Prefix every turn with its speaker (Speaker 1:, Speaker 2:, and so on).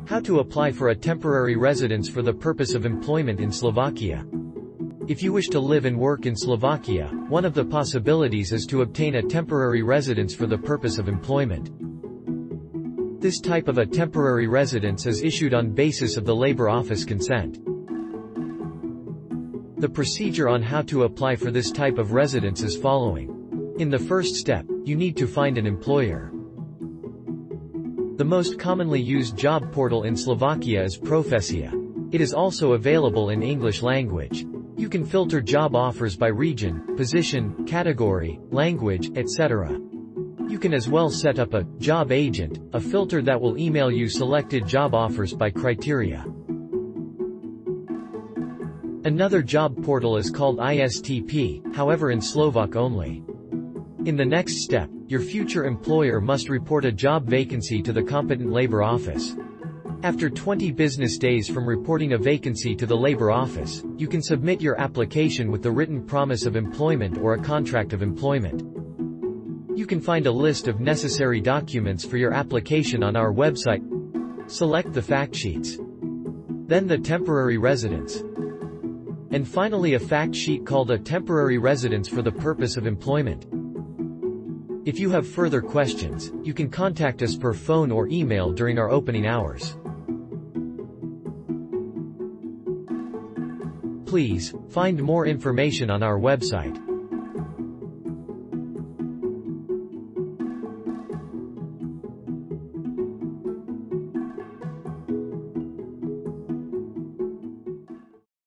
Speaker 1: How to apply for a temporary residence for the purpose of employment in Slovakia. If you wish to live and work in Slovakia, one of the possibilities is to obtain a temporary residence for the purpose of employment. This type of a temporary residence is issued on basis of the Labor Office consent. The procedure on how to apply for this type of residence is following. In the first step, you need to find an employer. The most commonly used job portal in Slovakia is Profesia. It is also available in English language. You can filter job offers by region, position, category, language, etc. You can as well set up a job agent, a filter that will email you selected job offers by criteria. Another job portal is called ISTP, however in Slovak only. In the next step, your future employer must report a job vacancy to the competent Labor Office. After 20 business days from reporting a vacancy to the Labor Office, you can submit your application with the written promise of employment or a contract of employment. You can find a list of necessary documents for your application on our website. Select the fact sheets. Then the temporary residence. And finally a fact sheet called a temporary residence for the purpose of employment. If you have further questions, you can contact us per phone or email during our opening hours. Please, find more information on our website.